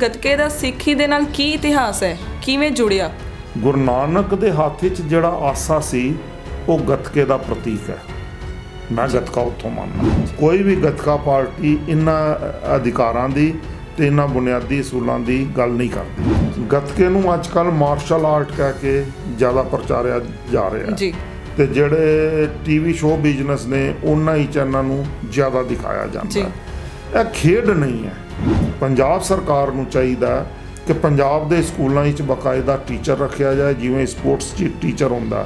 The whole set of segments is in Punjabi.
ਗੱਤਕੇ ਦਾ ਸਿੱਖੀ ਦੇ ਨਾਲ ਕੀ ਇਤਿਹਾਸ ਹੈ, ਕਿਵੇਂ ਜੁੜਿਆ? ਗੁਰੂ ਨਾਨਕ ਦੇ ਹੱਥ ਵਿੱਚ ਜਿਹੜਾ ਆਸਾ ਸੀ ਉਹ ਗੱਤਕੇ ਦਾ ਪ੍ਰਤੀਕ ਹੈ। ਮੈਂ ਗੱਤਕਾ ਉੱਥੋਂ ਮੰਨਦਾ। ਕੋਈ ਵੀ ਗੱਤਕਾ ਪਾਰਟੀ ਇਹਨਾਂ ਅਧਿਕਾਰਾਂ ਦੀ ਤੇ ਇਹਨਾਂ ਬੁਨਿਆਦੀ ਅਸੂਲਾਂ ਦੀ ਗੱਲ ਨਹੀਂ ਕਰਦੀ। ਗੱਤਕੇ ਨੂੰ ਅੱਜ ਕੱਲ੍ਹ ਮਾਰਸ਼ਲ ਆਰਟ ਕਹਿ ਕੇ ਜ਼ਿਆਦਾ ਪ੍ਰਚਾਰਿਆ ਜਾ ਰਿਹਾ ਜੀ, ਤੇ ਜਿਹੜੇ ਟੀਵੀ ਸ਼ੋਅ ਬਿਜ਼ਨਸ ਨੇ ਉਹਨਾਂ ਹੀ ਚੈਨਲਾਂ ਨੂੰ ਜ਼ਿਆਦਾ ਦਿਖਾਇਆ ਜਾਂਦਾ। ਇਹ ਖੇਡ ਨਹੀਂ ਹੈ। ਪੰਜਾਬ ਸਰਕਾਰ ਨੂੰ ਚਾਹੀਦਾ ਕਿ ਪੰਜਾਬ ਦੇ ਸਕੂਲਾਂ ਵਿੱਚ ਬਕਾਇਦਾ ਟੀਚਰ ਰੱਖਿਆ ਜਾਏ, ਜਿਵੇਂ ਸਪੋਰਟਸ ਟੀਚਰ ਹੁੰਦਾ।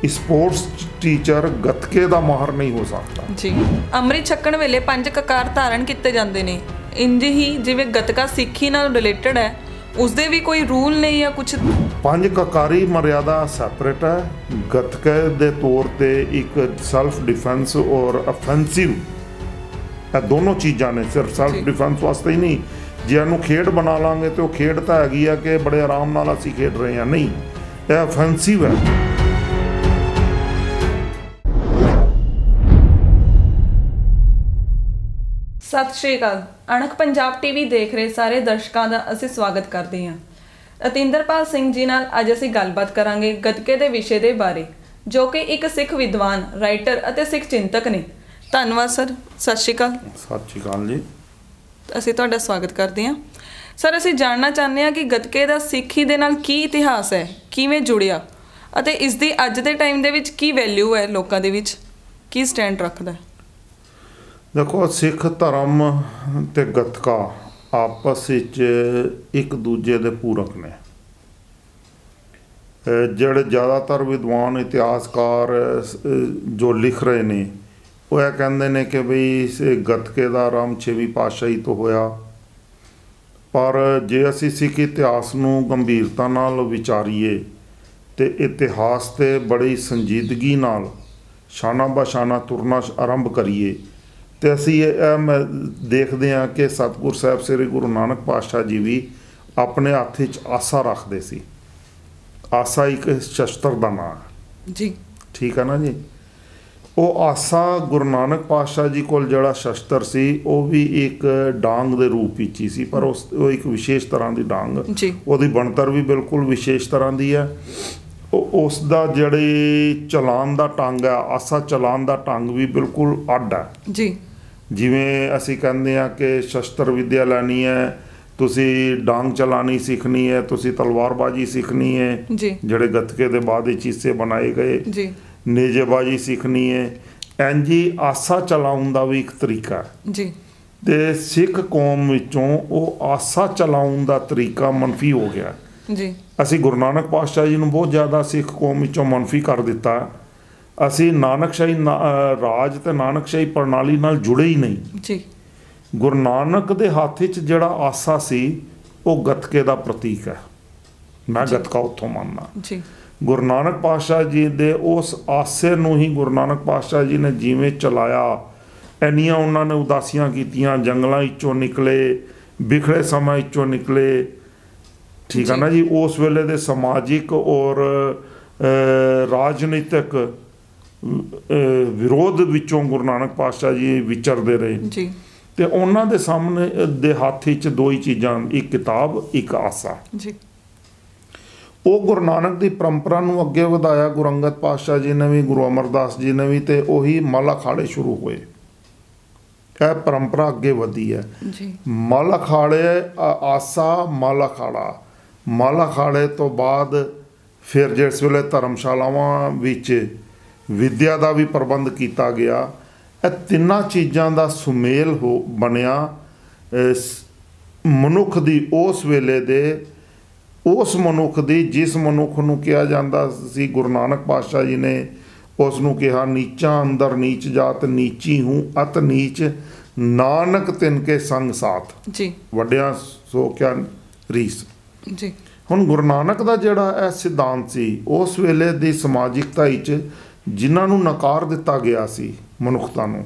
ਸਪੋਰਟਸ ਟੀਚਰ ਗੱਤਕੇ ਦਾ ਮਾਹਰ ਨਹੀਂ ਹੋ ਸਕਦਾ ਜੀ। ਅੰਮ੍ਰਿਤ ਛਕਣ ਵੇਲੇ 5 ਕਕਾਰ ਧਾਰਨ ਕੀਤੇ ਜਾਂਦੇ ਨੇ, ਇੰਜ ਹੀ ਜਿਵੇਂ ਗੱਤਕਾ ਸਿੱਖੀ ਨਾਲ ਰਿਲੇਟਡ ਹੈ, ਉਸਦੇ ਵੀ ਕੋਈ ਰੂਲ ਨਹੀਂ ਜਾਂ ਕੁਛ? 5 ਕਕਾਰੀ ਮਰਿਆਦਾ ਸੈਪਰੇਟ ਹੈ। ਗੱਤਕੇ ਦੇ ਤੌਰ ਤੇ ਇੱਕ ਸੈਲਫ ਡਿਫੈਂਸ ਔਰ ਅਫੈਂਸਿਵ, ਇਹ ਦੋਨੋਂ ਚੀਜ਼ਾਂ ਨੇ। ਸਿਰਫ ਸੈਲਫ ਡਿਫੈਂਸ ਵਾਸਤੇ ਹੀ ਨਹੀਂ, ਜੇ ਇਹਨੂੰ ਖੇਡ ਬਣਾ ਲਾਂਗੇ ਤੇ ਉਹ ਖੇਡ ਤਾਂ ਹੈਗੀ ਆ ਕਿ ਬੜੇ ਆਰਾਮ ਨਾਲ ਅਸੀਂ ਖੇਡ ਰਹੇ ਹਾਂ, ਨਹੀਂ, ਇਹ ਅਫੈਂਸਿਵ ਹੈ। ਸਤਿ ਸ਼੍ਰੀ ਅਕਾਲ। ਅਣਖ ਪੰਜਾਬ ਟੀਵੀ ਦੇਖ ਰਹੇ ਸਾਰੇ ਦਰਸ਼ਕਾਂ ਦਾ ਅਸੀਂ ਸਵਾਗਤ ਕਰਦੇ ਹਾਂ। ਅਤਿੰਦਰਪਾਲ ਸਿੰਘ ਜੀ ਨਾਲ ਅੱਜ ਅਸੀਂ ਗੱਲਬਾਤ ਕਰਾਂਗੇ ਗੱਤਕੇ ਦੇ ਵਿਸ਼ੇ ਦੇ ਬਾਰੇ, ਜੋ ਕਿ ਇੱਕ ਸਿੱਖ ਵਿਦਵਾਨ, ਰਾਈਟਰ ਅਤੇ ਸਿੱਖ ਚਿੰਤਕ ਨੇ। ਧੰਨਵਾਦ ਸਰ। ਸਤਿ ਸ਼੍ਰੀ ਅਕਾਲ। ਸਤਿ ਸ਼੍ਰੀ ਅਕਾਲ ਜੀ। ਅਸੀਂ ਤੁਹਾਡਾ ਸਵਾਗਤ ਕਰਦੇ ਹਾਂ। ਸਰ, ਅਸੀਂ ਜਾਣਨਾ ਚਾਹੁੰਦੇ ਹਾਂ ਕਿ ਗੱਤਕੇ ਦਾ ਸਿੱਖੀ ਦੇ ਨਾਲ ਕੀ ਇਤਿਹਾਸ ਹੈ, ਕਿਵੇਂ ਜੁੜਿਆ, ਅਤੇ ਇਸ ਦੀ ਅੱਜ ਦੇ ਟਾਈਮ ਦੇ ਵਿੱਚ ਕੀ ਵੈਲਿਊ ਹੈ, ਲੋਕਾਂ ਦੇ ਵਿੱਚ ਕੀ ਸਟੈਂਡ ਰੱਖਦਾ? ਦੇਖੋ, ਸਿੱਖ ਧਰਮ ਤੇ ਗੱਤਕਾ ਆਪਸ ਵਿੱਚ ਇੱਕ ਦੂਜੇ ਦੇ ਪੂਰਕ ਨੇ। ਜਿਹੜੇ ਜ਼ਿਆਦਾਤਰ ਵਿਦਵਾਨ ਇਤਿਹਾਸਕਾਰ ਜੋ ਲਿਖ ਰਹੇ ਨੇ, ਉਹ ਇਹ ਕਹਿੰਦੇ ਨੇ ਕਿ ਬਈ ਗੱਤਕੇ ਦਾ ਆਰੰਭ 6ਵੀਂ ਪਾਤਸ਼ਾਹੀ ਤੋਂ ਹੋਇਆ। ਪਰ ਜੇ ਅਸੀਂ ਸਿੱਖ ਇਤਿਹਾਸ ਨੂੰ ਗੰਭੀਰਤਾ ਨਾਲ ਵਿਚਾਰੀਏ ਤੇ ਇਤਿਹਾਸ 'ਤੇ ਬੜੀ ਸੰਜੀਦਗੀ ਨਾਲ ਸ਼ਾਨਾ ਬਸ਼ਾਨਾ ਤੁਰਨਾ ਆਰੰਭ ਕਰੀਏ ਤੇ ਅਸੀਂ ਇਹ ਦੇਖਦੇ ਹਾਂ ਕਿ ਸਤਿਗੁਰ ਸਾਹਿਬ ਸ੍ਰੀ ਗੁਰੂ ਨਾਨਕ ਪਾਤਸ਼ਾਹ ਜੀ ਵੀ ਆਪਣੇ ਹੱਥ ਵਿੱਚ ਆਸਾ ਰੱਖਦੇ ਸੀ। ਆਸਾ ਇੱਕ ਸ਼ਸਤਰ ਦਾ ਨਾਂ ਹੈ ਜੀ, ਠੀਕ ਹੈ ਨਾ ਜੀ। ਉਹ ਆਸਾ ਗੁਰੂ ਨਾਨਕ ਪਾਤਸ਼ਾਹ ਜੀ ਕੋਲ ਜਿਹੜਾ ਸ਼ਸਤਰ ਸੀ ਉਹ ਵੀ ਇੱਕ ਡਾਂਗ ਦੇ ਰੂਪ ਵਿੱਚ ਹੀ ਸੀ, ਪਰ ਉਹ ਇੱਕ ਵਿਸ਼ੇਸ਼ ਤਰ੍ਹਾਂ ਦੀ ਡਾਂਗ, ਉਹਦੀ ਬਣਤਰ ਵੀ ਬਿਲਕੁਲ ਵਿਸ਼ੇਸ਼ ਤਰ੍ਹਾਂ ਦੀ ਹੈ। ਉਸ ਦਾ ਜਿਹੜੀ ਚਲਾਉਣ ਦਾ ਢੰਗ ਹੈ, ਆਸਾ ਚਲਾਉਣ ਦਾ ਢੰਗ ਵੀ ਬਿਲਕੁਲ ਅੱਡ ਹੈ ਜੀ। ਜਿਵੇਂ ਅਸੀਂ ਕਹਿੰਦੇ ਹਾਂ ਕਿ ਸ਼ਸਤਰ ਵਿੱਦਿਆ ਲੈਣੀ ਹੈ, ਤੁਸੀਂ ਡਾਂਗ ਚਲਾਉਣੀ ਸਿੱਖਣੀ ਹੈ, ਤੁਸੀਂ ਤਲਵਾਰਬਾਜ਼ੀ ਸਿੱਖਣੀ ਹੈ, ਜਿਹੜੇ ਗੱਤਕੇ ਦੇ ਬਾਅਦ ਵਿੱਚ ਹਿੱਸੇ ਬਣਾਏ ਗਏ, ਨੇਜੇਬਾਜ਼ੀ ਸਿੱਖਣੀ ਹੈ। ਇੰਝ ਹੀ ਆਸਾ ਚਲਾਉਣ ਦਾ ਵੀ ਇੱਕ ਤਰੀਕਾ ਹੈ ਤੇ ਸਿੱਖ ਕੌਮ ਵਿੱਚੋਂ ਉਹ ਆਸਾ ਚਲਾਉਣ ਦਾ ਤਰੀਕਾ ਮੰਨਫੀ ਹੋ ਗਿਆ ਜੀ। ਅਸੀਂ ਗੁਰੂ ਨਾਨਕ ਪਾਤਸ਼ਾਹ ਜੀ ਨੂੰ ਬਹੁਤ ਜ਼ਿਆਦਾ ਸਿੱਖ ਕੌਮ ਵਿੱਚੋਂ ਮੰਨਫੀ ਕਰ ਦਿੱਤਾ। ਅਸੀਂ ਨਾਨਕਸ਼ਾਹੀ ਰਾਜ ਤੇ ਨਾਨਕਸ਼ਾਹੀ ਪ੍ਰਣਾਲੀ ਨਾਲ ਜੁੜੇ ਹੀ ਨਹੀਂ ਜੀ। ਗੁਰੂ ਨਾਨਕ ਦੇ ਹੱਥ ਵਿੱਚ ਜਿਹੜਾ ਆਸਾ ਸੀ ਉਹ ਗੱਤਕੇ ਦਾ ਪ੍ਰਤੀਕ ਹੈ। ਮੈਂ ਗੱਤਕਾ ਉੱਥੋਂ ਮੰਨਦਾ ਜੀ। ਗੁਰੂ ਨਾਨਕ ਪਾਤਸ਼ਾਹ ਜੀ ਦੇ ਉਸ ਆਸੇ ਨੂੰ ਹੀ ਗੁਰੂ ਨਾਨਕ ਪਾਤਸ਼ਾਹ ਜੀ ਨੇ ਜਿਵੇਂ ਚਲਾਇਆ, ਇੰਨੀਆਂ ਉਹਨਾਂ ਨੇ ਉਦਾਸੀਆਂ ਕੀਤੀਆਂ, ਜੰਗਲਾਂ ਵਿੱਚੋਂ ਨਿਕਲੇ, ਬਿਖੜੇ ਸਮਾਂ ਵਿੱਚੋਂ ਨਿਕਲੇ, ਠੀਕ ਹੈ ਨਾ ਜੀ। ਉਸ ਵੇਲੇ ਦੇ ਸਮਾਜਿਕ ਔਰ ਰਾਜਨੀਤਿਕ ਵਿਰੋਧ ਵਿੱਚੋਂ ਗੁਰੂ ਨਾਨਕ ਪਾਤਸ਼ਾਹ ਜੀ ਵਿਚਰਦੇ ਰਹੇ ਜੀ। ਤੇ ਉਹਨਾਂ ਦੇ ਸਾਹਮਣੇ ਦੇ ਹੱਥ ਵਿੱਚ ਦੋ ਹੀ ਚੀਜ਼ਾਂ, ਇੱਕ ਕਿਤਾਬ, ਇੱਕ ਆਸਾ ਜੀ। ਉਹ ਗੁਰੂ ਨਾਨਕ ਦੀ ਪਰੰਪਰਾ ਨੂੰ ਅੱਗੇ ਵਧਾਇਆ ਗੁਰੂ ਅੰਗਦ ਪਾਤਸ਼ਾਹ ਜੀ ਨੇ ਵੀ, ਗੁਰੂ ਅਮਰਦਾਸ ਜੀ ਨੇ ਵੀ, ਤੇ ਉਹੀ ਮੱਲ ਅਖਾੜੇ ਸ਼ੁਰੂ ਹੋਏ। ਇਹ ਪਰੰਪਰਾ ਅੱਗੇ ਵਧੀ ਹੈ ਜੀ। ਮੱਲ ਅਖਾੜੇ, ਆਸਾ, ਮੱਲ ਅਖਾੜਾ। ਮੱਲ ਅਖਾੜੇ ਤੋਂ ਬਾਅਦ ਫਿਰ ਜਿਸ ਵੇਲੇ ਧਰਮਸ਼ਾਲਾਵਾਂ ਵਿੱਚ ਵਿੱਦਿਆ ਦਾ ਵੀ ਪ੍ਰਬੰਧ ਕੀਤਾ ਗਿਆ, ਇਹ ਤਿੰਨਾਂ ਚੀਜ਼ਾਂ ਦਾ ਸੁਮੇਲ ਬਣਿਆ ਮਨੁੱਖ ਦੀ, ਉਸ ਵੇਲੇ ਦੇ ਉਸ ਮਨੁੱਖ ਦੀ ਜਿਸ ਮਨੁੱਖ ਨੂੰ ਕਿਹਾ ਜਾਂਦਾ ਸੀ, ਗੁਰੂ ਨਾਨਕ ਪਾਤਸ਼ਾਹ ਜੀ ਨੇ ਉਸ ਨੂੰ ਕਿਹਾ, ਨੀਚਾਂ ਅੰਦਰ ਨੀਚ ਜਾਤ, ਨੀਚੀ ਹੂੰ ਅਤ ਨੀਚ, ਨਾਨਕ ਤਿਨ ਕੇ ਸੰਗ ਸਾਥ ਜੀ, ਵੱਡਿਆਂ ਸੋ ਕਿਆ ਰੀਸ ਜੀ। ਹੁਣ ਗੁਰੂ ਨਾਨਕ ਦਾ ਜਿਹੜਾ ਇਹ ਸਿਧਾਂਤ ਸੀ, ਉਸ ਵੇਲੇ ਦੀ ਸਮਾਜਿਕਤਾ ਵਿੱਚ ਜਿਨ੍ਹਾਂ ਨੂੰ ਨਕਾਰ ਦਿੱਤਾ ਗਿਆ ਸੀ ਮਨੁੱਖਤਾ ਨੂੰ,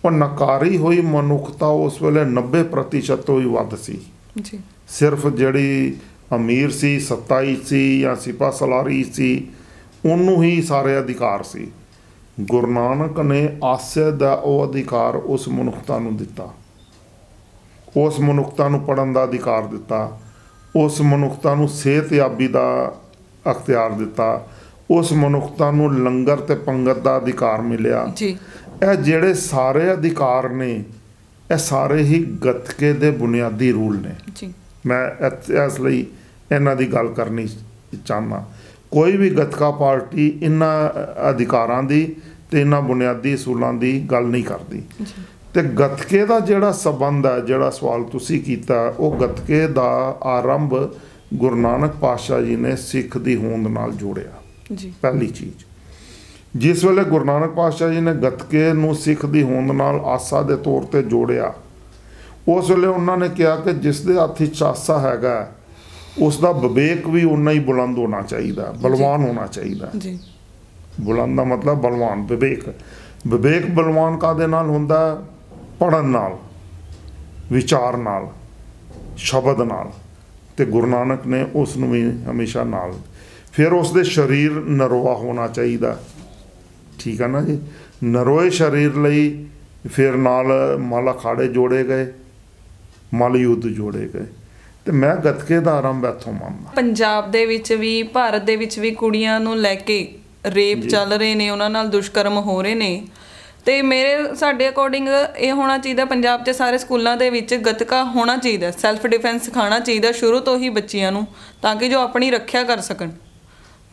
ਉਹ ਨਕਾਰੀ ਹੋਈ ਮਨੁੱਖਤਾ ਉਸ ਵੇਲੇ 90% ਤੋਂ ਵੀ ਵੱਧ ਸੀ ਜੀ। ਸਿਰਫ ਜਿਹੜੀ ਅਮੀਰ ਸੀ, ਸਤਾਈ ਸੀ ਜਾਂ ਸਿਪਾ ਸਲਾਰੀ ਸੀ, ਉਹਨੂੰ ਹੀ ਸਾਰੇ ਅਧਿਕਾਰ ਸੀ। ਗੁਰੂ ਨਾਨਕ ਨੇ ਆਸੇ ਦਾ ਉਹ ਅਧਿਕਾਰ ਉਸ ਮਨੁੱਖਤਾ ਨੂੰ ਦਿੱਤਾ। ਉਸ ਮਨੁੱਖਤਾ ਨੂੰ ਪੜ੍ਹਨ ਦਾ ਅਧਿਕਾਰ ਦਿੱਤਾ, ਉਸ ਮਨੁੱਖਤਾ ਨੂੰ ਸਿਹਤਯਾਬੀ ਦਾ ਅਖਤਿਆਰ ਦਿੱਤਾ, ਉਸ ਮਨੁੱਖਤਾ ਨੂੰ ਲੰਗਰ ਤੇ ਪੰਗਤ ਦਾ ਅਧਿਕਾਰ ਮਿਲਿਆ ਜੀ। ਇਹ ਜਿਹੜੇ ਸਾਰੇ ਅਧਿਕਾਰ ਨੇ ਇਹ ਸਾਰੇ ਹੀ ਗੱਤਕੇ ਦੇ ਬੁਨਿਆਦੀ ਰੂਲ ਨੇ ਜੀ। ਮੈਂ ਇਸ ਲਈ ਇਹਨਾਂ ਦੀ ਗੱਲ ਕਰਨੀ ਚਾਹੁੰਦਾ। ਕੋਈ ਵੀ ਗੱਤਕਾ ਪਾਰਟੀ ਇਹਨਾਂ ਅਧਿਕਾਰਾਂ ਦੀ ਤੇ ਇਹਨਾਂ ਬੁਨਿਆਦੀ ਅਸੂਲਾਂ ਦੀ ਗੱਲ ਨਹੀਂ ਕਰਦੀ। ਤੇ ਗੱਤਕੇ ਦਾ ਜਿਹੜਾ ਸੰਬੰਧ ਹੈ, ਜਿਹੜਾ ਸਵਾਲ ਤੁਸੀਂ ਕੀਤਾ, ਉਹ ਗੱਤਕੇ ਦਾ ਆਰੰਭ ਗੁਰੂ ਨਾਨਕ ਪਾਤਸ਼ਾਹ ਜੀ ਨੇ ਸਿੱਖ ਦੀ ਹੋਂਦ ਨਾਲ ਜੋੜਿਆ ਜੀ। ਪਹਿਲੀ ਚੀਜ਼, ਜਿਸ ਵੇਲੇ ਗੁਰੂ ਨਾਨਕ ਪਾਤਸ਼ਾਹ ਜੀ ਨੇ ਗੱਤਕੇ ਨੂੰ ਸਿੱਖ ਦੀ ਹੋਂਦ ਨਾਲ ਆਸਾ ਦੇ ਤੌਰ ਤੇ ਜੋੜਿਆ, ਉਸ ਵੇਲੇ ਉਹਨਾਂ ਨੇ ਕਿਹਾ ਕਿ ਜਿਸ ਦੇ ਹੱਥ 'ਚ ਆਸਾ ਹੈਗਾ ਉਸ ਦਾ ਵਿਵੇਕ ਵੀ ਉਨਾ ਹੀ ਬੁਲੰਦ ਹੋਣਾ ਚਾਹੀਦਾ, ਬਲਵਾਨ ਹੋਣਾ ਚਾਹੀਦਾ ਜੀ। ਬੁਲੰਦ ਦਾ ਮਤਲਬ ਬਲਵਾਨ। ਵਿਵੇਕ ਬਲਵਾਨ ਕਾਹਦੇ ਨਾਲ ਹੁੰਦਾ? ਪੜ੍ਹਨ ਨਾਲ, ਵਿਚਾਰ ਨਾਲ, ਸ਼ਬਦ ਨਾਲ। ਤੇ ਗੁਰੂ ਨਾਨਕ ਨੇ ਉਸ ਨੂੰ ਵੀ ਹਮੇਸ਼ਾ ਨਾਲ। ਫਿਰ ਉਸ ਦੇ ਸਰੀਰ ਨਰੋਆ ਹੋਣਾ ਚਾਹੀਦਾ, ਠੀਕ ਹੈ ਨਾ ਜੀ। ਨਰੋਏ ਸਰੀਰ ਲਈ ਫਿਰ ਨਾਲ ਮਲ ਅਖਾੜੇ ਜੋੜੇ ਗਏ, ਮਲ ਯੁੱਧ ਜੋੜੇ ਗਏ। ਤੇ ਮੈਂ ਗੱਤਕੇ ਦਾ ਆਰੰਭ ਇੱਥੋਂ ਮੰਨਦਾ। ਪੰਜਾਬ ਦੇ ਵਿੱਚ ਵੀ, ਭਾਰਤ ਦੇ ਵਿੱਚ ਵੀ ਕੁੜੀਆਂ ਨੂੰ ਲੈ ਕੇ ਰੇਪ ਚੱਲ ਰਹੇ ਨੇ, ਉਹਨਾਂ ਨਾਲ ਦੁਸ਼ਕਰਮ ਹੋ ਰਹੇ ਨੇ। ਤੇ ਸਾਡੇ ਅਕੋਰਡਿੰਗ ਇਹ ਹੋਣਾ ਚਾਹੀਦਾ, ਪੰਜਾਬ 'ਚ ਸਾਰੇ ਸਕੂਲਾਂ ਦੇ ਵਿੱਚ ਗੱਤਕਾ ਹੋਣਾ ਚਾਹੀਦਾ, ਸੈਲਫ ਡਿਫੈਂਸ ਸਿਖਾਉਣਾ ਚਾਹੀਦਾ ਸ਼ੁਰੂ ਤੋਂ ਹੀ ਬੱਚਿਆਂ ਨੂੰ, ਤਾਂ ਕਿ ਜੋ ਆਪਣੀ ਰੱਖਿਆ ਕਰ ਸਕਣ।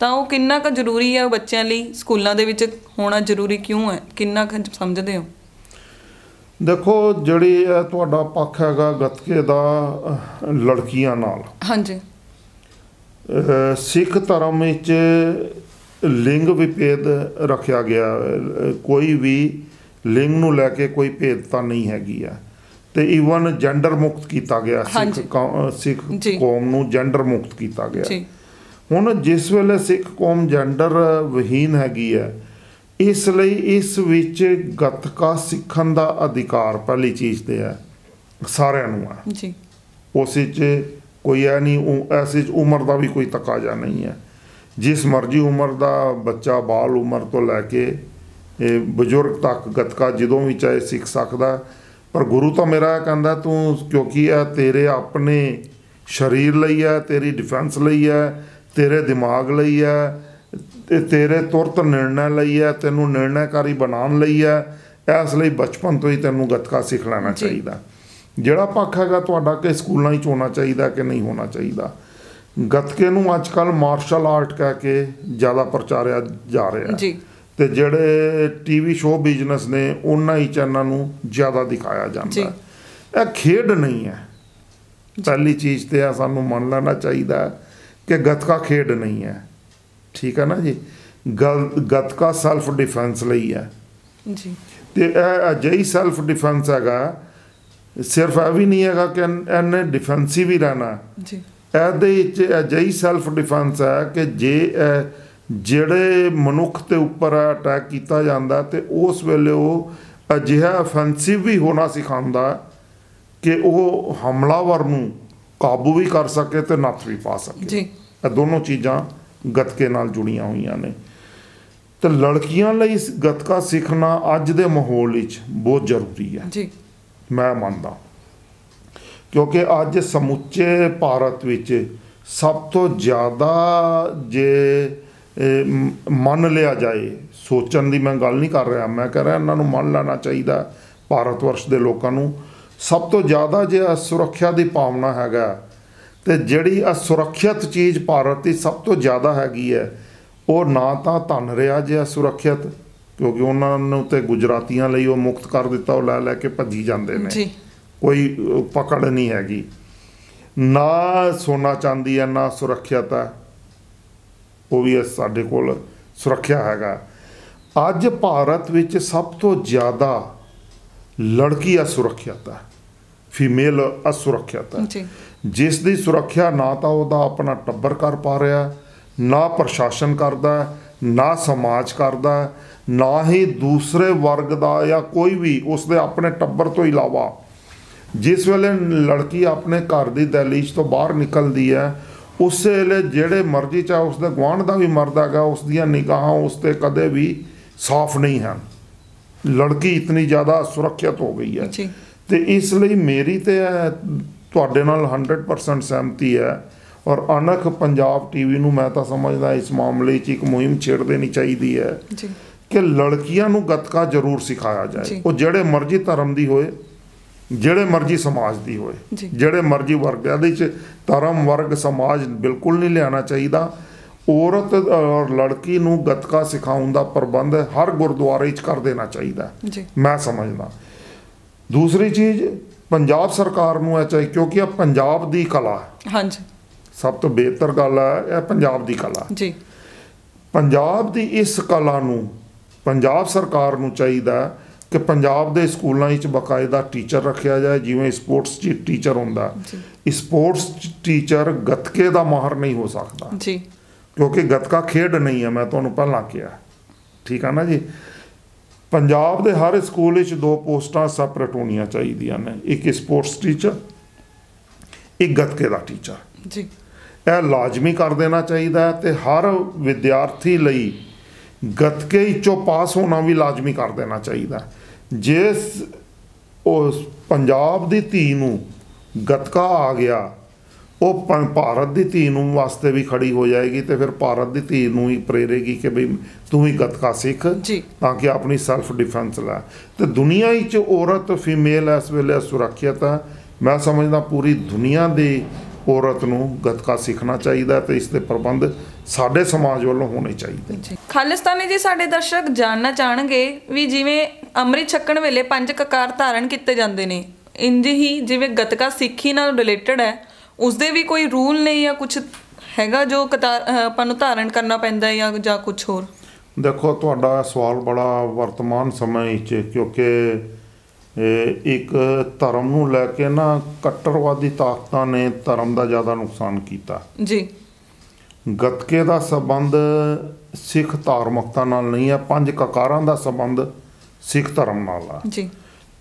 ਤਾਂ ਉਹ ਕਿੰਨਾ ਕੁ ਜ਼ਰੂਰੀ ਹੈ ਬੱਚਿਆਂ ਲਈ, ਸਕੂਲਾਂ ਦੇ ਵਿੱਚ ਹੋਣਾ ਜ਼ਰੂਰੀ ਕਿਉਂ ਹੈ, ਕਿੰਨਾ ਕੁ ਸਮਝਦੇ ਹੋ? ਦੇਖੋ, ਜਿਹੜੀ ਇਹ ਤੁਹਾਡਾ ਪੱਖ ਹੈਗਾ ਗੱਤਕੇ ਦਾ ਲੜਕੀਆਂ ਨਾਲ, ਹਾਂਜੀ, ਸਿੱਖ ਧਰਮ ਵਿੱਚ ਲਿੰਗ ਵਿਭੇਦ ਰੱਖਿਆ ਗਿਆ। ਕੋਈ ਵੀ ਲਿੰਗ ਨੂੰ ਲੈ ਕੇ ਕੋਈ ਭੇਦਤਾ ਨਹੀਂ ਹੈਗੀ ਆ। ਤੇ ਈਵਨ ਜੈਂਡਰ ਮੁਕਤ ਕੀਤਾ ਗਿਆ, ਸਿੱਖ ਕੌਮ ਨੂੰ ਜੈਂਡਰ ਮੁਕਤ ਕੀਤਾ ਗਿਆ। ਹੁਣ ਜਿਸ ਵੇਲੇ ਸਿੱਖ ਕੌਮ ਜੈਂਡਰ ਵਿਹੀਨ ਹੈਗੀ ਹੈ, ਇਸ ਲਈ ਇਸ ਵਿੱਚ ਗੱਤਕਾ ਸਿੱਖਣ ਦਾ ਅਧਿਕਾਰ ਪਹਿਲੀ ਚੀਜ਼ ਤੇ ਹੈ, ਸਾਰਿਆਂ ਨੂੰ ਹੈ ਜੀ। ਉਸ ਵਿੱਚ ਕੋਈ ਇਹ ਨਹੀਂ, ਐਸੀ ਉਮਰ ਦਾ ਵੀ ਕੋਈ ਤਕਾਜ਼ਾ ਨਹੀਂ ਹੈ। ਜਿਸ ਮਰਜ਼ੀ ਉਮਰ ਦਾ ਬੱਚਾ, ਬਾਲ ਉਮਰ ਤੋਂ ਲੈ ਕੇ ਬਜ਼ੁਰਗ ਤੱਕ ਗੱਤਕਾ ਜਦੋਂ ਵੀ ਚਾਹੇ ਸਿੱਖ ਸਕਦਾ। ਪਰ ਗੁਰੂ ਤਾਂ ਮੇਰਾ ਕਹਿੰਦਾ ਤੂੰ, ਕਿਉਂਕਿ ਇਹ ਤੇਰੇ ਆਪਣੇ ਸਰੀਰ ਲਈ ਹੈ, ਤੇਰੀ ਡਿਫੈਂਸ ਲਈ ਹੈ, ਤੇਰੇ ਦਿਮਾਗ ਲਈ ਹੈ, ਤੇਰੇ ਤੁਰਤ ਨਿਰਣੈ ਲਈ ਹੈ, ਤੈਨੂੰ ਨਿਰਣੈਕਾਰੀ ਬਣਾਉਣ ਲਈ ਹੈ। ਇਸ ਲਈ ਬਚਪਨ ਤੋਂ ਹੀ ਤੈਨੂੰ ਗੱਤਕਾ ਸਿੱਖ ਲੈਣਾ ਚਾਹੀਦਾ। ਜਿਹੜਾ ਪੱਖ ਹੈਗਾ ਤੁਹਾਡਾ ਕਿ ਸਕੂਲਾਂ 'ਚ ਹੋਣਾ ਚਾਹੀਦਾ ਕਿ ਨਹੀਂ ਹੋਣਾ ਚਾਹੀਦਾ, ਗੱਤਕੇ ਨੂੰ ਅੱਜ ਕੱਲ੍ਹ ਮਾਰਸ਼ਲ ਆਰਟ ਕਹਿ ਕੇ ਜ਼ਿਆਦਾ ਪ੍ਰਚਾਰਿਆ ਜਾ ਰਿਹਾ ਜੀ। ਤੇ ਜਿਹੜੇ ਟੀਵੀ ਸ਼ੋਅ ਬਿਜ਼ਨਸ ਨੇ ਉਹਨਾਂ ਹੀ ਚੈਨਲਾਂ ਨੂੰ ਜ਼ਿਆਦਾ ਦਿਖਾਇਆ ਜਾਂਦਾ। ਇਹ ਖੇਡ ਨਹੀਂ ਹੈ, ਪਹਿਲੀ ਚੀਜ਼ ਤੇ ਸਾਨੂੰ ਮੰਨ ਲੈਣਾ ਚਾਹੀਦਾ ਕਿ ਗੱਤਕਾ ਖੇਡ ਨਹੀਂ ਹੈ, ਠੀਕ ਹੈ ਨਾ ਜੀ। ਗੱਤਕਾ ਸੈਲਫ ਡਿਫੈਂਸ ਲਈ ਹੈ ਜੀ। ਤੇ ਇਹ ਅਜਿਹੀ ਸੈਲਫ ਡਿਫੈਂਸ ਹੈਗਾ, ਸਿਰਫ ਇਹ ਵੀ ਨਹੀਂ ਹੈਗਾ ਕਿ ਇਹਨੇ ਡਿਫੈਂਸਿਵ ਹੀ ਰਹਿਣਾ ਜੀ। ਇਹਦੇ ਵਿੱਚ ਅਜਿਹੀ ਸੈਲਫ ਡਿਫੈਂਸ ਹੈ ਕਿ ਜੇ ਜਿਹੜੇ ਮਨੁੱਖ ਦੇ ਉੱਪਰ ਅਟੈਕ ਕੀਤਾ ਜਾਂਦਾ ਤੇ ਉਸ ਵੇਲੇ ਉਹ ਅਜਿਹਾ ਅਫੈਂਸਿਵ ਵੀ ਹੋਣਾ ਸਿਖਾਉਂਦਾ ਕਿ ਉਹ ਹਮਲਾਵਰ ਨੂੰ ਕਾਬੂ ਵੀ ਕਰ ਸਕੇ ਤੇ ਨੱਥ ਵੀ ਪਾ ਸਕੇ ਜੀ। ਇਹ ਦੋਨੋਂ ਚੀਜ਼ਾਂ ਗੱਤਕੇ ਨਾਲ ਜੁੜੀਆਂ ਹੋਈਆਂ ਨੇ। ਤੇ ਲੜਕੀਆਂ ਲਈ ਗੱਤਕਾ ਸਿੱਖਣਾ ਅੱਜ ਦੇ ਮਾਹੌਲ ਵਿੱਚ ਬਹੁਤ ਜ਼ਰੂਰੀ ਹੈ ਜੀ, ਮੈਂ ਮੰਨਦਾ। ਕਿਉਂਕਿ ਅੱਜ ਸਮੁੱਚੇ ਭਾਰਤ ਵਿੱਚ ਸਭ ਤੋਂ ਜ਼ਿਆਦਾ ਜੇ ਮੰਨ ਲਿਆ ਜਾਏ, ਸੋਚਣ ਦੀ ਮੈਂ ਗੱਲ ਨਹੀਂ ਕਰ ਰਿਹਾ, ਮੈਂ ਕਹਿ ਰਿਹਾ ਇਹਨਾਂ ਨੂੰ ਮੰਨ ਲੈਣਾ ਚਾਹੀਦਾ ਭਾਰਤ ਵਰਸ਼ ਦੇ ਲੋਕਾਂ ਨੂੰ। ਸਭ ਤੋਂ ਜ਼ਿਆਦਾ ਜੇ ਸੁਰੱਖਿਆ ਦੀ ਭਾਵਨਾ ਹੈਗਾ ਤੇ ਜਿਹੜੀ ਅਸੁਰੱਖਿਅਤ ਚੀਜ਼ ਭਾਰਤ ਦੀ ਸਭ ਤੋਂ ਜ਼ਿਆਦਾ ਹੈਗੀ ਹੈ, ਉਹ ਨਾ ਤਾਂ ਧਨ ਰਿਹਾ ਜੇ ਸੁਰੱਖਿਅਤ, ਕਿਉਂਕਿ ਉਹਨਾਂ ਨੂੰ ਤੇ ਗੁਜਰਾਤੀਆਂ ਲਈ ਉਹ ਮੁਕਤ ਕਰ ਦਿੱਤਾ, ਉਹ ਲੈ ਲੈ ਕੇ ਭੱਜੀ ਜਾਂਦੇ ਨੇ ਜੀ, ਕੋਈ ਪਕੜ ਨਹੀਂ ਹੈਗੀ। ਨਾ ਸੋਨਾ ਚਾਂਦੀ ਹੈ, ਨਾ ਸੁਰੱਖਿਅਤ ਹੈ, ਉਹ ਵੀ ਸਾਡੇ ਕੋਲ ਸੁਰੱਖਿਆ ਹੈਗਾ। ਅੱਜ ਭਾਰਤ ਵਿੱਚ ਸਭ ਤੋਂ ਜ਼ਿਆਦਾ ਲੜਕੀ ਅਸੁਰੱਖਿਅਤ ਹੈ, ਫੀਮੇਲ ਅਸੁਰੱਖਿਅਤ ਹੈ, ਜਿਸ ਦੀ ਸੁਰੱਖਿਆ ਨਾ ਤਾਂ ਉਹਦਾ ਆਪਣਾ ਟੱਬਰ ਕਰ ਪਾ ਰਿਹਾ, ਨਾ ਪ੍ਰਸ਼ਾਸਨ ਕਰਦਾ, ਨਾ ਸਮਾਜ ਕਰਦਾ, ਨਾ ਹੀ ਦੂਸਰੇ ਵਰਗ ਦਾ ਜਾਂ ਕੋਈ ਵੀ ਉਸਦੇ ਆਪਣੇ ਟੱਬਰ ਤੋਂ ਇਲਾਵਾ। ਜਿਸ ਵੇਲੇ ਲੜਕੀ ਆਪਣੇ ਘਰ ਦੀ ਦਹਿਲੀਜ਼ ਤੋਂ ਬਾਹਰ ਨਿਕਲਦੀ ਹੈ, ਉਸੇ ਵੇਲੇ ਜਿਹੜੇ ਮਰਜ਼ੀ, ਚਾਹੇ ਉਸਦੇ ਗੁਆਂਢ ਦਾ ਵੀ ਮਰਦ ਹੈਗਾ, ਉਸ ਦੀਆਂ ਨਿਗਾਹਾਂ ਉਸ 'ਤੇ ਕਦੇ ਵੀ ਸਾਫ਼ ਨਹੀਂ ਹਨ। ਲੜਕੀ ਇਤਨੀ ਜ਼ਿਆਦਾ ਸੁਰੱਖਿਅਤ ਹੋ ਗਈ ਹੈ। ਤੇ ਇਸ ਲਈ ਮੇਰੀ ਤੇ ਤੁਹਾਡੇ ਨਾਲ 100% ਸਹਿਮਤੀ ਹੈ। ਔਰ ਅਣਖ ਪੰਜਾਬ ਟੀਵੀ ਨੂੰ ਮੈਂ ਤਾਂ ਸਮਝਦਾ ਇਸ ਮਾਮਲੇ 'ਚ ਇੱਕ ਮੁਹਿੰਮ ਛੇੜ ਦੇਣੀ ਚਾਹੀਦੀ ਹੈ ਜੀ ਕਿ ਲੜਕੀਆਂ ਨੂੰ ਗੱਤਕਾ ਜ਼ਰੂਰ ਸਿਖਾਇਆ ਜਾਏ। ਉਹ ਜਿਹੜੇ ਮਰਜ਼ੀ ਧਰਮ ਦੀ ਹੋਏ, ਜਿਹੜੇ ਮਰਜ਼ੀ ਸਮਾਜ ਦੀ ਹੋਏ, ਜਿਹੜੇ ਮਰਜ਼ੀ ਵਰਗ, ਇਹਦੇ 'ਚ ਧਰਮ ਵਰਗ ਸਮਾਜ ਬਿਲਕੁਲ ਨਹੀਂ ਲਿਆਉਣਾ ਚਾਹੀਦਾ। ਔਰਤ ਔਰ ਲੜਕੀ ਨੂੰ ਗੱਤਕਾ ਸਿਖਾਉਣ ਦਾ ਪ੍ਰਬੰਧ ਹਰ ਗੁਰਦੁਆਰੇ 'ਚ ਕਰ ਦੇਣਾ ਚਾਹੀਦਾ ਮੈਂ ਸਮਝਦਾ। ਦੂਸਰੀ ਚੀਜ਼, ਪੰਜਾਬ ਸਰਕਾਰ ਨੂੰ ਇਹ ਚਾਹੀਏ, ਕਿਉਂਕਿ ਇਹ ਪੰਜਾਬ ਦੀ ਕਲਾ ਹੈ। ਹਾਂਜੀ, ਸਭ ਤੋਂ ਬਿਹਤਰ ਗੱਲ ਹੈ ਇਹ ਪੰਜਾਬ ਦੀ ਕਲਾ ਜੀ। ਪੰਜਾਬ ਦੀ ਇਸ ਕਲਾ ਨੂੰ ਪੰਜਾਬ ਸਰਕਾਰ ਨੂੰ ਚਾਹੀਦਾ ਕਿ ਪੰਜਾਬ ਦੇ ਸਕੂਲਾਂ ਵਿੱਚ ਬਕਾਇਦਾ ਟੀਚਰ ਰੱਖਿਆ ਜਾਏ, ਜਿਵੇਂ ਸਪੋਰਟਸ ਟੀਚਰ ਹੁੰਦਾ। ਸਪੋਰਟਸ ਟੀਚਰ ਗੱਤਕੇ ਦਾ ਮਾਹਰ ਨਹੀਂ ਹੋ ਸਕਦਾ ਜੀ, ਕਿਉਂਕਿ ਗੱਤਕਾ ਖੇਡ ਨਹੀਂ ਹੈ, ਮੈਂ ਤੁਹਾਨੂੰ ਪਹਿਲਾਂ ਕਿਹਾ, ਠੀਕ ਆ ਨਾ ਜੀ। ਪੰਜਾਬ ਦੇ ਹਰ ਸਕੂਲ ਵਿੱਚ 2 ਪੋਸਟਾਂ ਸੈਪਰੇਟ ਹੋਣੀਆਂ ਚਾਹੀਦੀਆਂ ਨੇ, ਇੱਕ ਸਪੋਰਟਸ ਟੀਚਰ, ਇੱਕ ਗੱਤਕੇ ਦਾ ਟੀਚਰ ਜੀ। ਇਹ ਲਾਜ਼ਮੀ ਕਰ ਦੇਣਾ ਚਾਹੀਦਾ ਹੈ। ਤੇ ਹਰ ਵਿਦਿਆਰਥੀ ਲਈ ਗੱਤਕੇ ਵਿੱਚੋਂ ਪਾਸ ਹੋਣਾ ਵੀ ਲਾਜ਼ਮੀ ਕਰ ਦੇਣਾ ਚਾਹੀਦਾ। ਜੇ ਉਸ ਪੰਜਾਬ ਦੀ ਧੀ ਨੂੰ ਗੱਤਕਾ ਆ ਗਿਆ, ਉਹ ਭਾਰਤ ਦੀ ਧੀ ਨੂੰ ਵਾਸਤੇ ਵੀ ਖੜੀ ਹੋ ਜਾਏਗੀ ਤੇ ਫਿਰ ਭਾਰਤ ਦੀ ਧੀ ਨੂੰ ਹੀ ਪ੍ਰੇਰੇਗੀ ਕਿ ਬਈ ਤੂੰ ਵੀ ਗੱਤਕਾ ਸਿੱਖ ਤਾਂ ਕਿ ਆਪਣੀ ਸੈਲਫ ਡਿਫੈਂਸ ਲੈ। ਤੇ ਦੁਨੀਆ ਵਿੱਚ ਔਰਤ ਫੀਮੇਲ ਇਸ ਵੇਲੇ ਸੁਰੱਖਿਅਤ ਹੈ। ਮੈਂ ਸਮਝਦਾ ਪੂਰੀ ਦੁਨੀਆ ਦੀ ਔਰਤ ਨੂੰ ਗੱਤਕਾ ਸਿੱਖਣਾ ਚਾਹੀਦਾ ਤੇ ਇਸ ਦੇ ਪ੍ਰਬੰਧ ਸਾਡੇ ਸਮਾਜ ਵੱਲੋਂ ਹੋਣੇ ਚਾਹੀਦੇ। ਖਾਲਿਸਤਾਨੀ ਜੀ, ਸਾਡੇ ਦਰਸ਼ਕ ਜਾਣਨਾ ਚਾਹਣਗੇ ਵੀ ਜਿਵੇਂ ਅੰਮ੍ਰਿਤ ਛਕਣ ਵੇਲੇ 5 ਕਕਾਰ ਧਾਰਨ ਕੀਤੇ ਜਾਂਦੇ ਨੇ, ਇੰਜ ਹੀ ਜਿਵੇਂ ਗੱਤਕਾ ਸਿੱਖੀ ਨਾਲ ਰਿਲੇਟਡ ਹੈ, ਉਸਦੇ ਵੀ ਕੋਈ ਰੂਲ ਨੇ ਜਾਂ ਕੁਝ ਹੈਗਾ ਜੋ ਆਪਾਂ ਨੂੰ ਧਾਰਨ ਕਰਨਾ ਪੈਂਦਾ ਹੈ ਜਾਂ ਕੁਝ ਹੋਰ? ਦੇਖੋ, ਤੁਹਾਡਾ ਸਵਾਲ ਬੜਾ ਵਰਤਮਾਨ ਸਮੇਂ ਵਿੱਚ, ਕਿਉਂਕਿ ਇੱਕ ਧਰਮ ਨੂੰ ਲੈ ਕੇ ਨਾ ਕੱਟੜਵਾਦੀ ਤਾਕਤਾਂ ਨੇ ਧਰਮ ਦਾ ਜ਼ਿਆਦਾ ਨੁਕਸਾਨ ਕੀਤਾ ਜੀ। ਗੱਤਕੇ ਦਾ ਸੰਬੰਧ ਸਿੱਖ ਧਾਰਮਿਕਤਾ ਨਾਲ ਨਹੀਂ ਹੈ, 5 ਕਕਾਰਾਂ ਦਾ ਸੰਬੰਧ ਸਿੱਖ ਧਰਮ ਨਾਲ ਆ ਜੀ।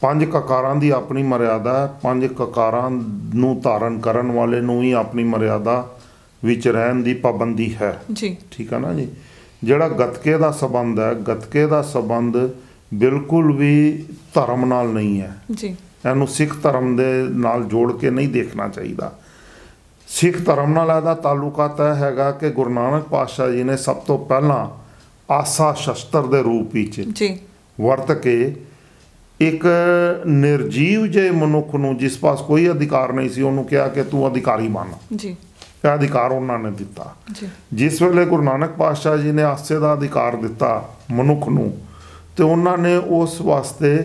5 ਕਕਾਰਾਂ ਦੀ ਆਪਣੀ ਮਰਿਆਦਾ ਹੈ। 5 ਕਕਾਰਾਂ ਨੂੰ ਧਾਰਨ ਕਰਨ ਵਾਲੇ ਨੂੰ ਹੀ ਆਪਣੀ ਮਰਿਆਦਾ ਵਿੱਚ ਰਹਿਣ ਦੀ ਪਾਬੰਦੀ ਹੈ ਜੀ, ਠੀਕ ਹੈ ਨਾ ਜੀ। ਜਿਹੜਾ ਗੱਤਕੇ ਦਾ ਸੰਬੰਧ ਹੈ, ਗੱਤਕੇ ਦਾ ਸੰਬੰਧ ਬਿਲਕੁਲ ਵੀ ਧਰਮ ਨਾਲ ਨਹੀਂ ਹੈ ਜੀ। ਇਹਨੂੰ ਸਿੱਖ ਧਰਮ ਦੇ ਨਾਲ ਜੋੜ ਕੇ ਨਹੀਂ ਦੇਖਣਾ ਚਾਹੀਦਾ। ਸਿੱਖ ਧਰਮ ਨਾਲ ਇਹਦਾ ਤਾਲੁਕਾਤ ਹੈਗਾ ਕਿ ਗੁਰੂ ਨਾਨਕ ਪਾਤਸ਼ਾਹ ਜੀ ਨੇ ਸਭ ਤੋਂ ਪਹਿਲਾਂ ਆਸਾ ਸ਼ਸਤਰ ਦੇ ਰੂਪ ਵਿੱਚ ਵਰਤ ਕੇ ਇੱਕ ਨਿਰਜੀਵ ਜਿਹੇ ਮਨੁੱਖ ਨੂੰ, ਜਿਸ ਪਾਸ ਕੋਈ ਅਧਿਕਾਰ ਨਹੀਂ ਸੀ, ਉਹਨੂੰ ਕਿਹਾ ਕਿ ਤੂੰ ਅਧਿਕਾਰੀ ਬਣ ਜੀ। ਇਹ ਅਧਿਕਾਰ ਉਹਨਾਂ ਨੇ ਦਿੱਤਾ ਜੀ। ਜਿਸ ਵੇਲੇ ਗੁਰੂ ਨਾਨਕ ਪਾਤਸ਼ਾਹ ਜੀ ਨੇ ਆਸੇ ਦਾ ਅਧਿਕਾਰ ਦਿੱਤਾ ਮਨੁੱਖ ਨੂੰ, ਤੇ ਉਹਨਾਂ ਨੇ ਉਸ ਵਾਸਤੇ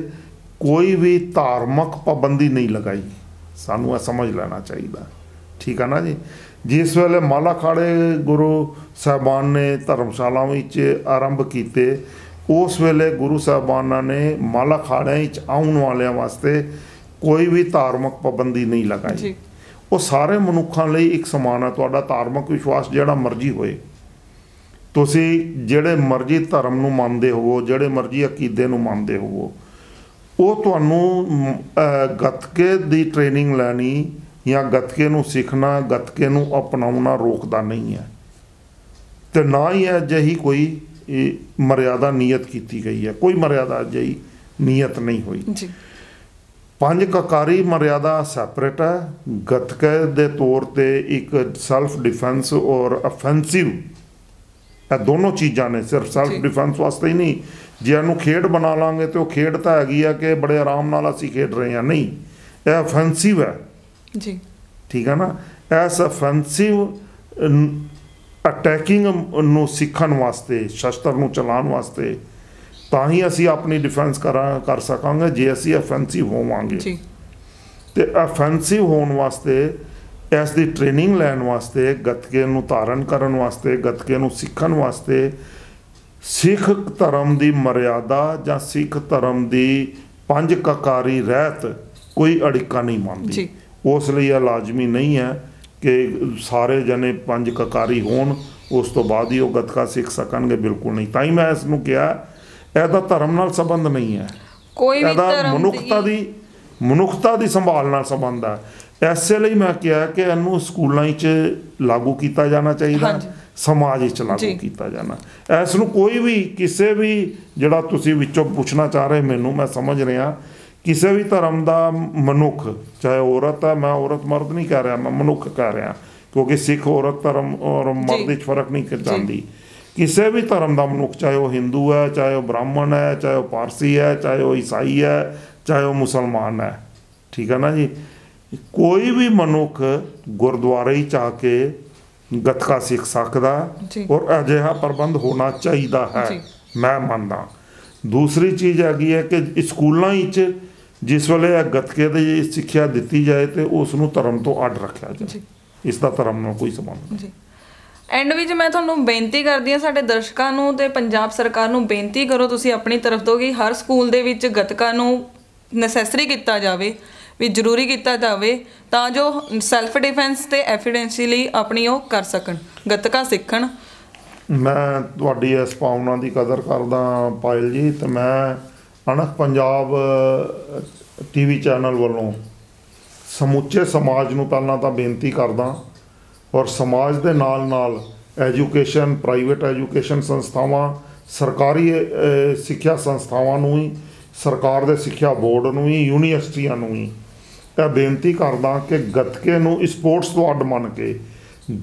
ਕੋਈ ਵੀ ਧਾਰਮਿਕ ਪਾਬੰਦੀ ਨਹੀਂ ਲਗਾਈ। ਸਾਨੂੰ ਇਹ ਸਮਝ ਲੈਣਾ ਚਾਹੀਦਾ, ਠੀਕ ਹੈ ਨਾ ਜੀ। ਜਿਸ ਵੇਲੇ ਮਾਲਾ ਖਾੜੇ ਗੁਰੂ ਸਾਹਿਬਾਨ ਨੇ ਧਰਮਸ਼ਾਲਾ ਵਿੱਚ ਆਰੰਭ ਕੀਤੇ, ਉਸ ਵੇਲੇ ਗੁਰੂ ਸਾਹਿਬਾਨਾਂ ਨੇ ਮਾਲਾ ਖਾੜਿਆਂ ਵਿੱਚ ਆਉਣ ਵਾਲਿਆਂ ਵਾਸਤੇ ਕੋਈ ਵੀ ਧਾਰਮਿਕ ਪਾਬੰਦੀ ਨਹੀਂ ਲਗਾਈ। ਉਹ ਸਾਰੇ ਮਨੁੱਖਾਂ ਲਈ ਇੱਕ ਸਮਾਨ ਹੈ। ਤੁਹਾਡਾ ਧਾਰਮਿਕ ਵਿਸ਼ਵਾਸ ਜਿਹੜਾ ਮਰਜ਼ੀ ਹੋਏ, ਤੁਸੀਂ ਜਿਹੜੇ ਮਰਜ਼ੀ ਧਰਮ ਨੂੰ ਮੰਨਦੇ ਹੋਵੋ, ਜਿਹੜੇ ਮਰਜ਼ੀ ਅਕੀਦੇ ਨੂੰ ਮੰਨਦੇ ਹੋਵੋ, ਉਹ ਤੁਹਾਨੂੰ ਗੱਤਕੇ ਦੀ ਟ੍ਰੇਨਿੰਗ ਲੈਣੀ ਜਾਂ ਗੱਤਕੇ ਨੂੰ ਸਿੱਖਣਾ, ਗੱਤਕੇ ਨੂੰ ਅਪਣਾਉਣਾ ਰੋਕਦਾ ਨਹੀਂ ਹੈ। ਤੇ ਨਾ ਹੀ ਅਜਿਹੀ ਕੋਈ ਮਰਿਆਦਾ ਨੀਅਤ ਕੀਤੀ ਗਈ ਹੈ, ਕੋਈ ਮਰਿਆਦਾ ਅਜਿਹੀ ਨੀਅਤ ਨਹੀਂ ਹੋਈ ਜੀ। 5 ਕਕਾਰੀ ਮਰਿਆਦਾ ਸੈਪਰੇਟ ਹੈ। ਗੱਤਕੇ ਦੇ ਤੌਰ ਤੇ ਇੱਕ ਸੈਲਫ ਡਿਫੈਂਸ ਔਰ ਅਫੈਂਸਿਵ, ਇਹ ਦੋਨੋਂ ਚੀਜ਼ਾਂ ਨੇ। ਸਿਰਫ ਸੈਲਫ ਡਿਫੈਂਸ ਵਾਸਤੇ ਹੀ ਨਹੀਂ, ਜੇ ਇਹਨੂੰ ਖੇਡ ਬਣਾ ਲਾਂਗੇ ਤੇ ਉਹ ਖੇਡ ਤਾਂ ਹੈਗੀ ਆ ਕਿ ਬੜੇ ਆਰਾਮ ਨਾਲ ਅਸੀਂ ਖੇਡ ਰਹੇ ਹਾਂ, ਨਹੀਂ, ਇਹ ਅਫੈਂਸਿਵ ਹੈ ਜੀ, ਠੀਕ ਹੈ ਨਾ। ਇਸ ਅਫੈਂਸਿਵ ਅਟੈਕਿੰਗ ਨੂੰ ਸਿੱਖਣ ਵਾਸਤੇ, ਸ਼ਸਤਰ ਨੂੰ ਚਲਾਉਣ ਵਾਸਤੇ ਤਾਂ ਹੀ ਅਸੀਂ ਆਪਣੀ ਡਿਫੈਂਸ ਕਰ ਸਕਾਂਗੇ ਜੇ ਅਸੀਂ ਅਫੈਂਸਿਵ ਹੋਵਾਂਗੇ ਜੀ। ਤੇ ਅਫੈਂਸਿਵ ਹੋਣ ਵਾਸਤੇ, ਇਸ ਦੀ ਟ੍ਰੇਨਿੰਗ ਲੈਣ ਵਾਸਤੇ, ਗੱਤਕੇ ਨੂੰ ਧਾਰਨ ਕਰਨ ਵਾਸਤੇ, ਗੱਤਕੇ ਨੂੰ ਸਿੱਖਣ ਵਾਸਤੇ ਸਿੱਖ ਧਰਮ ਦੀ ਮਰਿਆਦਾ ਜਾਂ ਸਿੱਖ ਧਰਮ ਦੀ 5 ਕਕਾਰੀ ਰਹਿਤ ਕੋਈ ਅੜਿੱਕਾ ਨਹੀਂ ਮੰਨਦੀ। ਉਸ ਲਈ ਇਹ ਲਾਜ਼ਮੀ ਨਹੀਂ ਹੈ ਕਿ ਸਾਰੇ ਜਣੇ 5 ਕਕਾਰੀ ਹੋਣ, ਉਸ ਤੋਂ ਬਾਅਦ ਹੀ ਉਹ ਗੱਤਕਾ ਸਿੱਖ ਸਕਣਗੇ, ਬਿਲਕੁਲ ਨਹੀਂ। ਤਾਂ ਹੀ ਮੈਂ ਇਸ ਨੂੰ ਕਿਹਾ ਇਹਦਾ ਧਰਮ ਨਾਲ ਸੰਬੰਧ ਨਹੀਂ ਹੈ, ਇਹਦਾ ਮਨੁੱਖਤਾ ਦੀ ਸੰਭਾਲ ਨਾਲ ਸੰਬੰਧ ਹੈ। ਇਸੇ ਲਈ ਮੈਂ ਕਿਹਾ ਕਿ ਇਹਨੂੰ ਸਕੂਲਾਂ ਵਿੱਚ ਲਾਗੂ ਕੀਤਾ ਜਾਣਾ ਚਾਹੀਦਾ, ਸਮਾਜ ਵਿੱਚ ਲਾਗੂ ਕੀਤਾ ਜਾਣਾ। ਇਸ ਨੂੰ ਕੋਈ ਵੀ, ਕਿਸੇ ਵੀ, ਜਿਹੜਾ ਤੁਸੀਂ ਵਿੱਚੋਂ ਪੁੱਛਣਾ ਚਾਹ ਰਹੇ ਮੈਨੂੰ, ਮੈਂ ਸਮਝ ਰਿਹਾ ਕਿਸੇ ਵੀ ਧਰਮ ਦਾ ਮਨੁੱਖ, ਚਾਹੇ ਔਰਤ ਹੈ, ਮੈਂ ਔਰਤ ਮਰਦ ਨਹੀਂ ਕਹਿ ਰਿਹਾ, ਮੈਂ ਮਨੁੱਖ ਕਹਿ ਰਿਹਾ, ਕਿਉਂਕਿ ਸਿੱਖ ਔਰਤ ਧਰਮ ਔਰ ਮਰਦ ਵਿੱਚ ਫਰਕ ਨਹੀਂ ਜਾਂਦੀ। ਕਿਸੇ ਵੀ ਧਰਮ ਦਾ ਮਨੁੱਖ, ਚਾਹੇ ਉਹ ਹਿੰਦੂ ਹੈ, ਚਾਹੇ ਉਹ ਬ੍ਰਾਹਮਣ ਹੈ, ਚਾਹੇ ਉਹ ਪਾਰਸੀ ਹੈ, ਚਾਹੇ ਉਹ ਈਸਾਈ ਹੈ, ਚਾਹੇ ਉਹ ਮੁਸਲਮਾਨ ਹੈ, ਠੀਕ ਹੈ ਨਾ ਜੀ, ਕੋਈ ਵੀ ਮਨੁੱਖ ਗੁਰਦੁਆਰੇ ਹੀ ਜਾ ਕੇ ਗੱਤਕਾ ਸਿੱਖ ਸਕਦਾ ਔਰ ਅਜਿਹਾ ਪ੍ਰਬੰਧ ਹੋਣਾ ਚਾਹੀਦਾ ਹੈ, ਮੈਂ ਮੰਨਦਾ। ਦੂਸਰੀ ਚੀਜ਼ ਹੈਗੀ ਹੈ ਕਿ ਸਕੂਲਾਂ ਵਿੱਚ ਜਿਸ ਵੇਲੇ ਇਹ ਗੱਤਕੇ ਦੀ ਸਿੱਖਿਆ ਦਿੱਤੀ ਜਾਏ ਤੇ ਉਸ ਨੂੰ ਧਰਮ ਤੋਂ ਅੱਡ ਰੱਖਿਆ ਜਾਏ, ਇਸ ਦਾ ਧਰਮ ਨਾਲ ਕੋਈ ਸੰਬੰਧ ਨਹੀਂ। ਐਂਡ ਵਿੱਚ ਮੈਂ ਤੁਹਾਨੂੰ ਬੇਨਤੀ ਕਰਦੀ ਹਾਂ, ਸਾਡੇ ਦਰਸ਼ਕਾਂ ਨੂੰ ਤੇ ਪੰਜਾਬ ਸਰਕਾਰ ਨੂੰ ਬੇਨਤੀ ਕਰੋ ਤੁਸੀਂ ਆਪਣੀ ਤਰਫ ਤੋਂ ਕਿ ਹਰ ਸਕੂਲ ਦੇ ਵਿੱਚ ਗੱਤਕਾ ਨੂੰ ਨੈਸੈਸਰੀ ਕੀਤਾ ਜਾਵੇ, ਵੀ ਜ਼ਰੂਰੀ ਕੀਤਾ ਜਾਵੇ, ਤਾਂ ਜੋ ਸੈਲਫ ਡਿਫੈਂਸ ਤੇ ਐਫੀਡੈਂਸੀ ਲਈ ਆਪਣੀ ਉਹ ਕਰ ਸਕਣ, ਗੱਤਕਾ ਸਿੱਖਣ। ਮੈਂ ਤੁਹਾਡੀ ਇਸ ਭਾਵਨਾ ਦੀ ਕਦਰ ਕਰਦਾ ਪਾਇਲ ਜੀ, ਤੇ ਮੈਂ ਅਣਖ ਪੰਜਾਬ TV ਚੈਨਲ ਵੱਲੋਂ ਸਮੁੱਚੇ ਸਮਾਜ ਨੂੰ ਪਹਿਲਾਂ ਤਾਂ ਬੇਨਤੀ ਕਰਦਾ, ਔਰ ਸਮਾਜ ਦੇ ਨਾਲ ਨਾਲ ਐਜੂਕੇਸ਼ਨ, ਪ੍ਰਾਈਵੇਟ ਐਜੂਕੇਸ਼ਨ ਸੰਸਥਾਵਾਂ, ਸਰਕਾਰੀ ਸਿੱਖਿਆ ਸੰਸਥਾਵਾਂ ਨੂੰ ਹੀ, ਸਰਕਾਰ ਦੇ ਸਿੱਖਿਆ ਬੋਰਡ ਨੂੰ ਹੀ, ਯੂਨੀਵਰਸਿਟੀਆਂ ਨੂੰ ਹੀ ਇਹ ਬੇਨਤੀ ਕਰਦਾ ਕਿ ਗੱਤਕੇ ਨੂੰ ਸਪੋਰਟਸ ਤੋਂ ਅੱਡ ਮੰਨ ਕੇ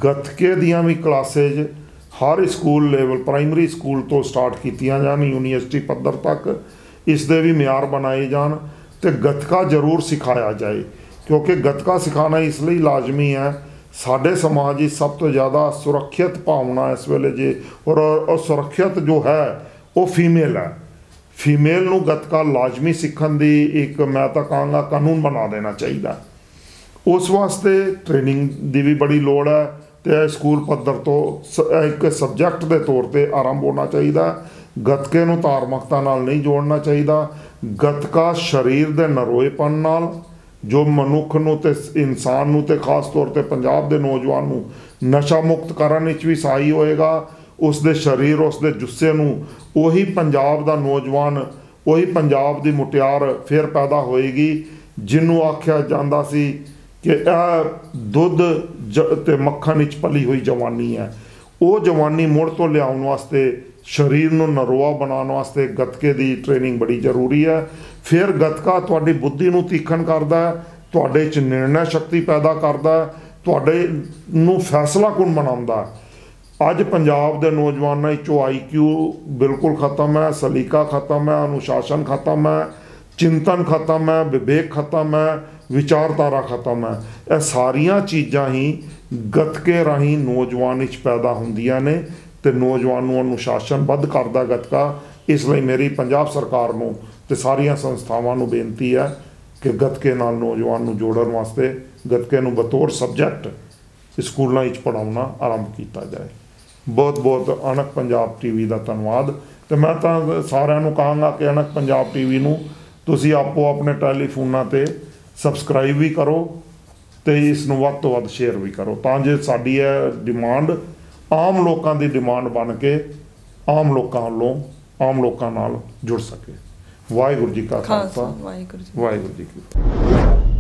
ਗੱਤਕੇ ਦੀਆਂ ਵੀ ਕਲਾਸਿਸ ਹਰ ਸਕੂਲ ਲੈਵਲ, ਪ੍ਰਾਇਮਰੀ ਸਕੂਲ ਤੋਂ ਸਟਾਰਟ ਕੀਤੀਆਂ ਜਾਣ, ਯੂਨੀਵਰਸਿਟੀ ਪੱਧਰ ਤੱਕ ਇਸ ਦੇ ਵੀ ਮਿਆਰ ਬਣਾਏ ਜਾਣ ਤੇ ਗੱਤਕਾ ਜ਼ਰੂਰ ਸਿਖਾਇਆ ਜਾਏ, ਕਿਉਂਕਿ ਗੱਤਕਾ ਸਿਖਾਉਣਾ ਇਸ ਲਈ ਲਾਜ਼ਮੀ ਹੈ। ਸਾਡੇ ਸਮਾਜ ਦੀ ਸਭ ਤੋਂ ਜ਼ਿਆਦਾ ਸੁਰੱਖਿਅਤ ਭਾਵਨਾ ਇਸ ਵੇਲੇ ਜੇ ਔਰ ਸੁਰੱਖਿਅਤ ਜੋ ਹੈ ਉਹ ਫੀਮੇਲ ਹੈ। ਫੀਮੇਲ ਨੂੰ ਗੱਤਕਾ ਲਾਜ਼ਮੀ ਸਿੱਖਣ ਦੀ ਇੱਕ, ਮੈਂ ਤਾਂ ਕਹਾਂਗਾ, ਕਾਨੂੰਨ ਬਣਾ ਦੇਣਾ ਚਾਹੀਦਾ। ਉਸ ਵਾਸਤੇ ਟ੍ਰੇਨਿੰਗ ਦੀ ਵੀ ਬੜੀ ਲੋੜ ਹੈ ਤੇ ਸਕੂਲ ਪੱਧਰ ਤੋਂ ਇੱਕ ਸਬਜੈਕਟ ਦੇ ਤੌਰ ਤੇ ਆਰੰਭ ਹੋਣਾ ਚਾਹੀਦਾ। ਗੱਤਕੇ ਨੂੰ ਧਾਰਮਿਕਤਾ ਨਾਲ ਨਹੀਂ ਜੋੜਨਾ ਚਾਹੀਦਾ। ਗੱਤਕਾ ਸਰੀਰ ਦੇ ਨਰੋਏਪਨ ਨਾਲ ਜੋ ਮਨੁੱਖ ਨੂੰ ਤੇ ਇਨਸਾਨ ਨੂੰ ਤੇ ਖਾਸ ਤੌਰ ਤੇ ਪੰਜਾਬ ਦੇ ਨੌਜਵਾਨ ਨੂੰ ਨਸ਼ਾ ਮੁਕਤ ਕਰਨ ਵਿੱਚ ਵੀ ਸਹਾਈ ਹੋਏਗਾ। ਉਸ ਦੇ ਸਰੀਰ, ਉਸ ਦੇ ਜੁੱਸੇ ਨੂੰ ਉਹੀ ਪੰਜਾਬ ਦਾ ਨੌਜਵਾਨ, ਉਹੀ ਪੰਜਾਬ ਦੀ ਮੁਟਿਆਰ ਫਿਰ ਪੈਦਾ ਹੋਏਗੀ ਜਿਹਨੂੰ ਆਖਿਆ ਜਾਂਦਾ ਸੀ ਕਿ ਇਹ ਦੁੱਧ ਤੇ ਮੱਖਣ ਵਿੱਚ ਪਲੀ ਹੋਈ ਜਵਾਨੀ ਹੈ। ਉਹ ਜਵਾਨੀ ਮੁੜ ਤੋਂ ਲਿਆਉਣ ਵਾਸਤੇ, ਸਰੀਰ ਨੂੰ ਨਰੋਆ ਬਣਾਉਣ ਵਾਸਤੇ ਗੱਤਕੇ ਦੀ ਟ੍ਰੇਨਿੰਗ ਬੜੀ ਜ਼ਰੂਰੀ ਹੈ। ਫਿਰ ਗੱਤਕਾ ਤੁਹਾਡੀ ਬੁੱਧੀ ਨੂੰ ਤੀਖਣ ਕਰਦਾ, ਤੁਹਾਡੇ 'ਚ ਨਿਰਣੈ ਸ਼ਕਤੀ ਪੈਦਾ ਕਰਦਾ, ਤੁਹਾਡੇ ਨੂੰ ਫੈਸਲਾਕੁਨ ਬਣਾਉਂਦਾ। ਅੱਜ ਪੰਜਾਬ ਦੇ ਨੌਜਵਾਨਾਂ 'ਚੋਂ IQ ਬਿਲਕੁਲ ਖਤਮ ਹੈ, ਸਲੀਕਾ ਖਤਮ ਹੈ, ਅਨੁਸ਼ਾਸਨ ਖਤਮ ਹੈ, ਚਿੰਤਨ ਖਤਮ ਹੈ, ਵਿਵੇਕ ਖਤਮ ਹੈ, ਵਿਚਾਰਧਾਰਾ ਖਤਮ ਹੈ। ਇਹ ਸਾਰੀਆਂ ਚੀਜ਼ਾਂ ਹੀ ਗੱਤਕੇ ਰਾਹੀਂ ਨੌਜਵਾਨ ਵਿੱਚ ਪੈਦਾ ਹੁੰਦੀਆਂ ਨੇ ਤੇ ਨੌਜਵਾਨ ਨੂੰ ਅਨੁਸ਼ਾਸਨਬੱਧ ਕਰਦਾ ਗੱਤਕਾ। ਇਸ ਲਈ ਮੇਰੀ ਪੰਜਾਬ ਸਰਕਾਰ ਨੂੰ ਤੇ ਸਾਰੀਆਂ ਸੰਸਥਾਵਾਂ ਨੂੰ ਬੇਨਤੀ ਹੈ ਕਿ ਗੱਤਕੇ ਨਾਲ ਨੌਜਵਾਨ ਨੂੰ ਜੋੜਨ ਵਾਸਤੇ ਗੱਤਕੇ ਨੂੰ ਬਤੌਰ ਸਬਜੈਕਟ ਸਕੂਲਾਂ ਵਿੱਚ ਪੜ੍ਹਾਉਣਾ ਆਰੰਭ ਕੀਤਾ ਜਾਏ। ਬਹੁਤ ਬਹੁਤ ਅਣਖ ਪੰਜਾਬ TV ਦਾ ਧੰਨਵਾਦ। ਤੇ ਮੈਂ ਤਾਂ ਸਾਰਿਆਂ ਨੂੰ ਕਹਾਂਗਾ ਕਿ ਅਣਖ ਪੰਜਾਬ TV ਨੂੰ ਤੁਸੀਂ ਆਪੋ ਆਪਣੇ ਟੈਲੀਫੋਨਾਂ 'ਤੇ ਸਬਸਕ੍ਰਾਈਬ ਵੀ ਕਰੋ ਤੇ ਇਸ ਨੂੰ ਵੱਧ ਤੋਂ ਵੱਧ ਸ਼ੇਅਰ ਵੀ ਕਰੋ, ਤਾਂ ਜੇ ਸਾਡੀ ਇਹ ਡਿਮਾਂਡ ਆਮ ਲੋਕਾਂ ਦੀ ਡਿਮਾਂਡ ਬਣ ਕੇ ਆਮ ਲੋਕਾਂ ਵੱਲੋਂ ਆਮ ਲੋਕਾਂ ਨਾਲ ਜੁੜ ਸਕੇ। ਵਾਹਿਗੁਰੂ ਜੀ ਕਾ ਖਾਲਸਾ, ਵਾਹਿਗੁਰੂ ਜੀ ਕੀ ਫਤਿਹ।